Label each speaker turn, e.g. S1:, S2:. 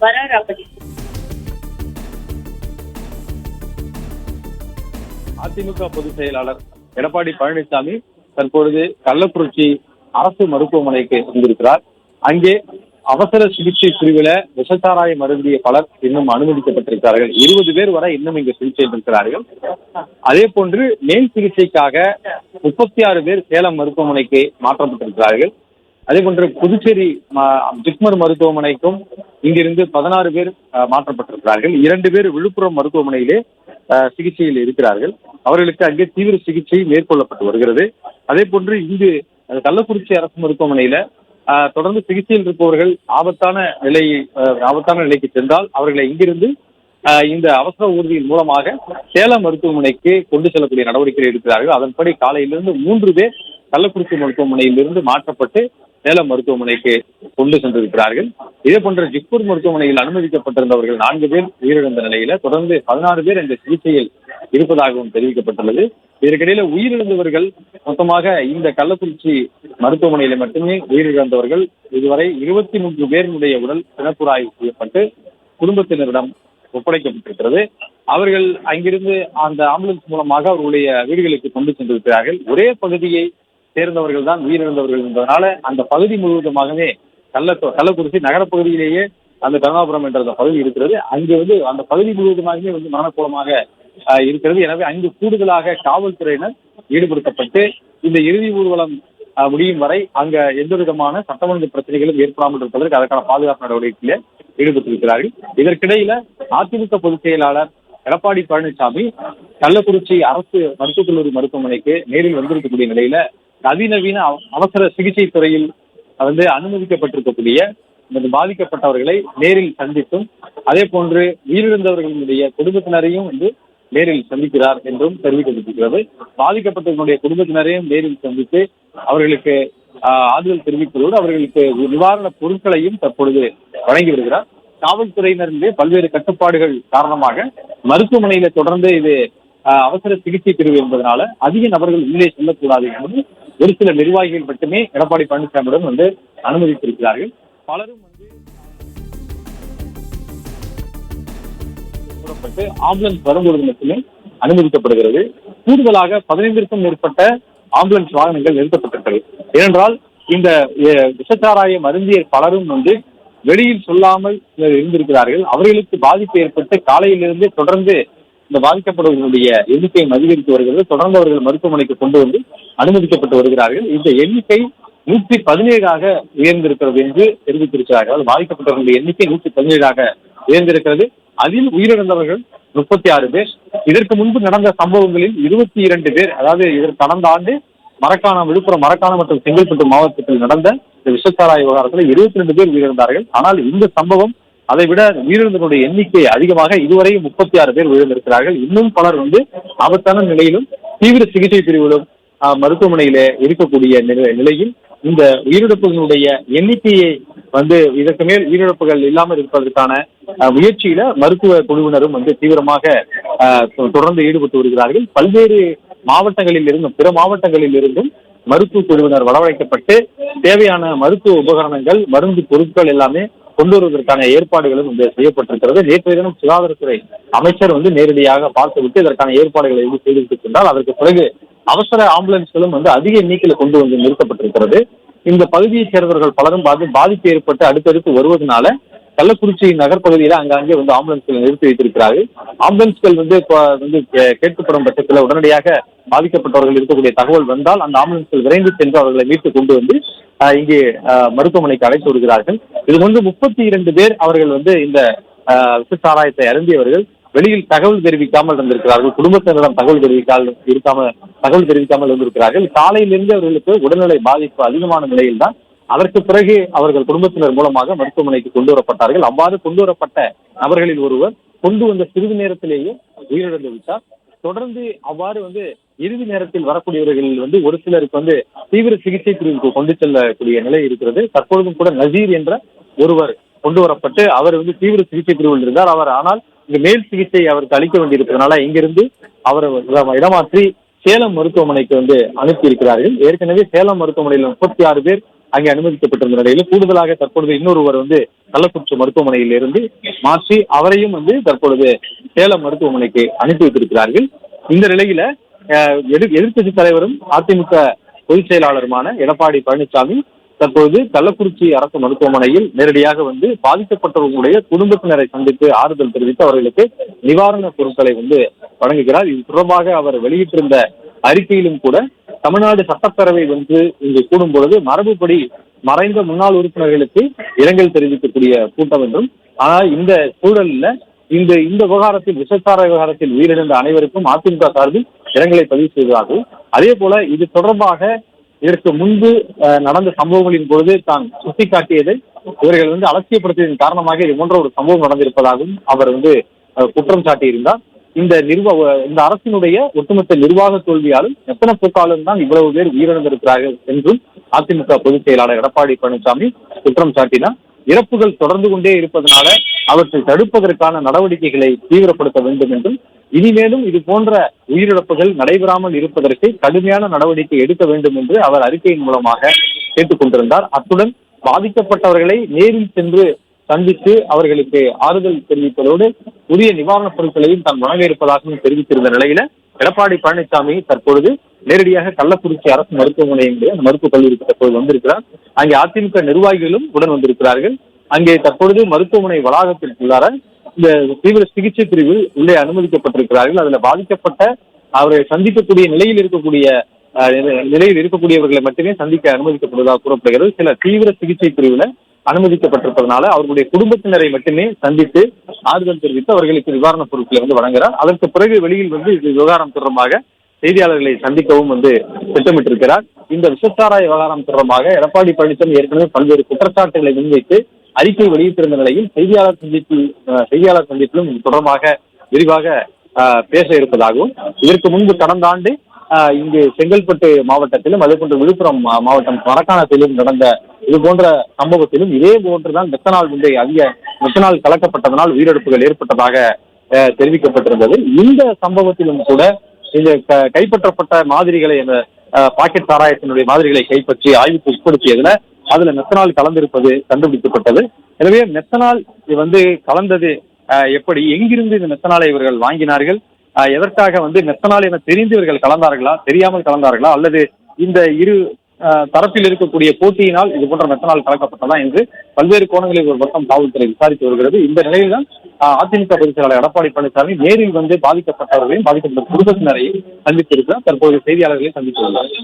S1: வராரு அப்படி.
S2: அதிமுக பொதுச் செயலாளர் எடப்பாடி பழனிசாமி தற்பொழுது கள்ளக்குறிச்சி அரசு மருத்துவமனைக்கு வந்திருக்கிறார். அங்கே அவசர சிகிச்சை பிரிவில் விஷச்சாராயம் அருந்திய பலர் இன்னும் அனுமதிக்கப்பட்டிருக்கிறார்கள். 20 பேர் வரை இன்னும் இங்கு சிகிச்சையில் இருக்கிறார்கள். அதே போன்று மேல் சிகிச்சைக்காக 36 பேர் சேலம் மருத்துவமனைக்கு மாற்றப்பட்டிருக்கிறார்கள். அதே போன்று புதுச்சேரி ஜிப்மர் மருத்துவமனைக்கும் இங்கிருந்து 16 பேர் மாற்றப்பட்டிருக்கிறார்கள். 2 பேர் விழுப்புரம் மருத்துவமனையிலே சிகிச்சையில் இருக்கிறார்கள். அவர்களுக்கு அங்கே தீவிர சிகிச்சை மேற்கொள்ளப்பட்டு வருகிறது. அதே போன்று இங்கு கள்ளக்குறிச்சி அரசு மருத்துவமனையில தொடர்ந்து சிகிச்சையில் இருப்பவர்கள் ஆபத்தான நிலைக்கு சென்றால் அவர்களை இங்கிருந்து இந்த அவசர ஊர்தியின் மூலமாக சேலம் மருத்துவமனைக்கு கொண்டு செல்லக்கூடிய நடவடிக்கைகள் இருக்கிறார்கள். அதன்படி காலையிலிருந்து 3 பேர் கள்ளக்குறிச்சி மருத்துவமனையிலிருந்து மாற்றப்பட்டு சேலம் மருத்துவமனைக்கு கொண்டு சென்றிருக்கிறார்கள். இதே போன்ற ஜிப்மர் மருத்துவமனையில் அனுமதிக்கப்பட்டிருந்தவர்கள் 4 பேர் உயிரிழந்த நிலையில தொடர்ந்து 16 பேர் இந்த சிகிச்சையில் இருப்பதாகவும் தெரிவிக்கப்பட்டுள்ளது. இதற்கிடையில உயிரிழந்தவர்கள் மொத்தமாக இந்த கள்ளக்குறிச்சி மருத்துவமனையில மட்டுமே உயிரிழந்தவர்கள் இதுவரை 23 பேருடைய உடல் பிணப்புறாய்வு செய்யப்பட்டு குடும்பத்தினரிடம் ஒப்படைக்கப்பட்டிருக்கிறது. அவர்கள் அங்கிருந்து அந்த ஆம்புலன்ஸ் மூலமாக அவர்களுடைய வீடுகளுக்கு கொண்டு சென்றிருக்கிறார்கள். ஒரே பகுதியை சேர்ந்தவர்கள் தான் உயிரிழந்தவர்கள் என்பதனால அந்த பகுதி முழுவதுமாகவே கள்ளக்குறிச்சி நகரப்பகுதியிலேயே அந்த கருணாபுரம் என்ற அந்த பகுதி இருக்கிறது. அங்கு அந்த பகுதி முழுவதுமாகவே மரணக்கோலமாக இருக்கிறது. எனவே அங்கு கூடுதலாக காவல்துறையினர் ஈடுபடுத்தப்பட்டு இந்த இறுதி ஊர்வலம் முடியும் வரை அங்க எந்த விதமான சட்ட ஒழுங்கு பிரச்சனைகளும் ஏற்படாமல் இருப்பதற்கு அதற்கான பாதுகாப்பு நடவடிக்கையில ஈடுபட்டிருக்கிறார்கள். இதற்கிடையில அதிமுக பொதுச் செயலாளர் எடப்பாடி பழனிசாமி கள்ளக்குறிச்சி அரசு மருத்துவக் கல்லூரி மருத்துவமனைக்கு நேரில் வந்திருக்கக்கூடிய நிலையில அதிநவீன அவசர சிகிச்சை துறையில் அனுமதிக்கப்பட்டிருக்கக்கூடிய பாதிக்கப்பட்டவர்களை நேரில் சந்தித்தும் அதே போன்று உயிரிழந்தவர்களுடைய குடும்பத்தினரையும் நேரில் சந்திக்கிறார் என்றும் தெரிவிக்கப்பட்டிருக்கிறது. பாதிக்கப்பட்டவர்களுடைய குடும்பத்தினரையும் நேரில் சந்தித்து அவர்களுக்கு ஆறுதல் தெரிவிப்பதோடு அவர்களுக்கு நிவாரணப் பொருட்களையும் தற்பொழுது வழங்கி வருகிறார். காவல்துறையினருடைய பல்வேறு கட்டுப்பாடுகள் காரணமாக மருத்துவமனையில தொடர்ந்து இது அவசர சிகிச்சை பிரிவு என்பதனால அதிக நபர்கள் உள்ளே செல்லக்கூடாது என்பது ஒரு சில நிர்வாகிகள் மட்டுமே எடப்பாடி பழனிசாமியுடன் அனுமதித்திருக்கிறார்கள். பலரும் ஆம்புலன்ஸ் வரும்பொழுது மட்டுமே அனுமதிக்கப்படுகிறது. கூடுதலாக 15க்கும் மேற்பட்ட ஆம்புலன்ஸ் வாகனங்கள் நிறுத்தப்பட்டிருக்கிறது. ஏனென்றால் இந்த விஷச்சாராயம் அருந்திய பலரும் வெளியில் சொல்லாமல் இருந்திருக்கிறார்கள். அவர்களுக்கு பாதிப்பு ஏற்பட்டு காலையிலிருந்து தொடர்ந்து இந்த பாதிக்கப்படுவர்களுடைய எண்ணிக்கை அதிகரித்து வருகிறது. தொடர்ந்து அவர்கள் மருத்துவமனைக்கு கொண்டு அனுமதிக்கப்பட்டு வருகிறார்கள். இந்த எண்ணிக்கை 117ஆக உயர்ந்திருக்கிறது என்று தெரிவித்திருக்கிறார்கள். பாதிக்கப்பட்டவர்களுடைய எண்ணிக்கை 117ஆக உயர்ந்திருக்கிறது. அதில் உயிரிழந்தவர்கள் 36 பேர். இதற்கு முன்பு நடந்த சம்பவங்களில் 22 பேர், அதாவது இதற்கு கடந்த ஆண்டு விழுப்புரம் மரக்காணம் மற்றும் செங்கல்பட்டு மாவட்டத்தில் நடந்த இந்த விஷச்சாராய விவகாரத்தில் 22 பேர் உயிரிழந்தார்கள். ஆனால் இந்த சம்பவம் அதை விட உயிரிழந்தவர்களுடைய எண்ணிக்கை அதிகமாக இதுவரை 36 பேர் உயிரிழந்திருக்கிறார்கள். இன்னும் பலர் ஆபத்தான நிலையிலும் தீவிர சிகிச்சை பிரிவிலும் மருத்துவமனையில இருக்கக்கூடிய நிலையில் இந்த உயிரிழப்புகளுடைய எண்ணிக்கையை இதற்கு மேல் உயிரிழப்புகள் இல்லாமல் இருப்பதற்கான முயற்சியில மருத்துவ குழுவினரும் தீவிரமாக தொடர்ந்து ஈடுபட்டு வருகிறார்கள். பல்வேறு மாவட்டங்களில் இருந்தும் பிற மாவட்டங்களில் இருந்தும் மருத்துவ குழுவினர் வரவழைக்கப்பட்டு தேவையான மருத்துவ உபகரணங்கள் மருந்து பொருட்கள் எல்லாமே கொண்டு வருவதற்கான ஏற்பாடுகளும் செய்யப்பட்டிருக்கிறது. நேற்றைய தினம் சுகாதாரத்துறை அமைச்சர் நேரடியாக பார்த்துவிட்டு இதற்கான ஏற்பாடுகளை செய்திருக்கின்றால் அதற்கு பிறகு அவசர ஆம்புலன்ஸ்களும் அதிக எண்ணிக்கையில் கொண்டு நிறுத்தப்பட்டிருக்கிறது. இந்த பகுதியைச் சேர்ந்தவர்கள் பலரும் பாதிப்பு ஏற்பட்டு அடுத்தடுத்து வருவதனால கள்ளக்குறிச்சி நகர்பகுதியில அங்கங்கே ஆம்புலன்ஸ்களை நிறுத்தி வைத்திருக்கிறார்கள். ஆம்புலன்ஸ்கள் கேட்கப்படும் பட்சத்தில் உடனடியாக பாதிக்கப்பட்டவர்கள் இருக்கக்கூடிய தகவல் வந்தால் அந்த ஆம்புலன்ஸ்கள் விரைந்து சென்று அவர்களை மீட்டு கொண்டு இங்கே மருத்துவமனைக்கு அழைத்து வருகிறார்கள். இது 32 பேர் அவர்கள் இந்த விஷச்சாராயத்தை அருந்தியவர்கள் வெளியில் தகவல் தெரிவிக்காமல் இருந்திருக்கிறார்கள். குடும்பத்தினரிடம் தகவல் தெரிவிக்காமல் இருந்திருக்கிறார்கள். காலையிலிருந்து அவர்களுக்கு உடல்நிலை பாதிப்பு அதிகமான நிலையில் தான் அதற்கு பிறகு அவர்கள் குடும்பத்தினர் மூலமாக மருத்துவமனைக்கு கொண்டு வரப்பட்டார்கள். அவ்வாறு கொண்டு வரப்பட்ட நபர்களில் ஒருவர் கொண்டு வந்த சிறிது நேரத்திலேயே உயிரிழந்து விட்டார். தொடர்ந்து அவ்வாறு இறுதி நேரத்தில் வரக்கூடியவர்களில் ஒரு சிலருக்கு தீவிர சிகிச்சை பிரிவுக்கு கொண்டு செல்லக்கூடிய நிலை இருக்கிறது. தற்பொழுதும் கூட நசீர் என்ற ஒருவர் கொண்டு வரப்பட்டு அவர் தீவிர சிகிச்சை பிரிவில் இருந்தார். ஆனால் இங்கு மேல் சிகிச்சை அவருக்கு அளிக்க வேண்டியிருப்பதனால இங்கிருந்து அவர் இடமாற்றி சேலம் மருத்துவமனைக்கு அனுப்பி இருக்கிறார்கள். ஏற்கனவே சேலம் மருத்துவமனையில் 36 பேர் அங்கே அனுமதிக்கப்பட்டிருந்த நிலையில் கூடுதலாக தற்பொழுது இன்னொருவர் வந்து கள்ளக்குறிச்சி மருத்துவமனையில் இருந்து மாற்றி அவரையும் வந்து தற்பொழுது சேலம் மருத்துவமனைக்கு அனுப்பி வைத்திருக்கிறார்கள். இந்த நிலையில எதிர்க்கட்சி தலைவரும் அதிமுக பொதுச் செயலாளருமான எடப்பாடி பழனிசாமி தற்போது கள்ளக்குறிச்சி அரசு மருத்துவமனையில் நேரடியாக வந்து பாதிக்கப்பட்டவர்களுடைய குடும்பத்தினரை சந்தித்து ஆறுதல் தெரிவித்து அவர்களுக்கு நிவாரணப் பொருட்களை வந்து வழங்குகிறார். இது தொடர்பாக அவர் வெளியிட்டிருந்த அறிக்கையிலும் கூட தமிழ்நாடு சட்டப்பேரவை வந்து இங்கு கூடும் பொழுது மரபுப்படி மறைந்த முன்னாள் உறுப்பினர்களுக்கு இரங்கல் தெரிவிக்கக்கூடிய கூட்டம் என்றும், ஆனால் இந்த சூழலில் இந்த விவகாரத்தில் விசச்சார விவகாரத்தில் உயிரிழந்த அனைவருக்கும் அதிமுக சார்பில் இரங்கலை பதிவு செய்வதாகவும், அதே போல இது தொடர்பாக இதற்கு முன்பு நடந்த சம்பவங்களின் பொழுது தான் சுட்டிக்காட்டியதை இவர்கள் வந்து அலட்சியப்படுத்தியதன் காரணமாக இது போன்ற ஒரு சம்பவம் நடந்திருப்பதாகவும் அவர் வந்து குற்றம் சாட்டியிருந்தார். இந்த அரசினுடைய ஒட்டுமொத்த நிர்வாக தோல்வியாலும் எத்தனை போக்காலும் தான் இவ்வளவு பேர் உயிரிழந்திருக்கிறார்கள் என்றும் அதிமுக பொதுச் செயலாளர் எடப்பாடி பழனிசாமி குற்றம் சாட்டினார். இறப்புகள் தொடர்ந்து கொண்டே இருப்பதனால அவற்றை தடுப்பதற்கான நடவடிக்கைகளை தீவிரப்படுத்த வேண்டும் என்றும், இனிமேலும் இது போன்ற உயிரிழப்புகள் நடைபெறாமல் இருப்பதற்கு கடுமையான நடவடிக்கை எடுக்க வேண்டும் என்று அவர் அறிக்கையின் மூலமாக கேட்டுக் கொண்டிருந்தார். அத்துடன் பாதிக்கப்பட்டவர்களை நேரில் சென்று சந்தித்து அவர்களுக்கு ஆறுதல் தெரிவிப்பதோடு உரிய நிவாரணப் பொருட்களையும் தான் வழங்க இருப்பதாகவும் தெரிவித்திருந்த நிலையில எடப்பாடி பழனிசாமி தற்பொழுது நேரடியாக கள்ளக்குறிச்சி அரசு மருத்துவமனையினுடைய மருத்துவக் கல்லூரிக்கு தற்போது வந்திருக்கிறார். அங்கே அதிமுக நிர்வாகிகளும் உடன் வந்திருக்கிறார்கள். அங்கே தற்பொழுது மருத்துவமனை வளாகத்திற்குள்ளார இந்த தீவிர சிகிச்சை பிரிவில் உள்ளே அனுமதிக்கப்பட்டிருக்கிறார்கள். அதுல பாதிக்கப்பட்ட அவரை சந்திக்கக்கூடிய நிலையில் இருக்கக்கூடியவர்களை மட்டுமே சந்திக்க அனுமதிக்கப்படுவதாக கூறப்படுகிறது. சில தீவிர சிகிச்சை பிரிவுல அனுமதிக்கப்பட்டிருப்பதனால அவர்களுடைய குடும்பத்தினரை மட்டுமே சந்தித்து ஆறுதல் தெரிவித்து அவர்களுக்கு நிவாரணப் பொருட்களை வந்து வழங்குகிறார். அதற்கு பிறகு வெளியில் வந்து இது விவகாரம் தொடர்பாக செய்தியாளர்களை சந்திக்கவும் வந்து திட்டமிட்டிருக்கிறார். இந்த விசச்சாராய விவகாரம் தொடர்பாக எடப்பாடி பழனிசாமி ஏற்கனவே பல்வேறு குற்றச்சாட்டுகளை முன்வைத்து அறிக்கை வெளியிட்டிருந்த நிலையில் செய்தியாளர் சந்திப்பிலும் இது தொடர்பாக விரிவாக பேச இருப்பதாகவும், இதற்கு முன்பு கடந்த ஆண்டு இங்கு செங்கல்பட்டு மாவட்டத்திலும் அதே போன்று விழுப்புரம் மாவட்டம் மரக்காணத்திலும் நடந்த இது போன்ற சம்பவத்திலும் இதே போன்றுதான் மெத்தனால் கலக்கப்பட்டதனால் உயிரிழப்புகள் ஏற்பட்டதாக தெரிவிக்கப்பட்டிருந்தது. இந்த சம்பவத்திலும் கூட இந்த கைப்பற்றப்பட்ட மாதிரிகளை அந்த பாக்கெட் சாராயத்தினுடைய மாதிரிகளை கைப்பற்றி ஆய்வுக்கு உட்படுத்தியதுல அதுல மெத்தனால் கலந்திருப்பது கண்டுபிடிக்கப்பட்டது. எனவே மெத்தனால் வந்து கலந்தது எப்படி, எங்கிருந்து இந்த மெத்தனாலை இவர்கள் வாங்கினார்கள், எதற்காக வந்து மெத்தனால் என தெரிந்து இவர்கள் கலந்தார்களா, தெரியாமல் கலந்தார்களா, அல்லது இந்த இரு தரப்பில் இருக்கக்கூடிய போட்டியினால் இது போன்ற மெத்தனால் கலக்கப்பட்டதா என்று பல்வேறு கோணங்களில் ஒரு பக்கம் காவல்துறை விசாரித்து வருகிறது. இந்த நிலையில்தான் அதிமுக பொதுச் செயலாளர் எடப்பாடி பழனிசாமி நேரில் வந்து பாதிக்கப்பட்டவர்களையும் பாதிக்கப்பட்ட குடும்பத்தினரையும் சந்தித்திருக்கிறார். தற்போது செய்தியாளர்களையும் சந்தித்துள்ளார்.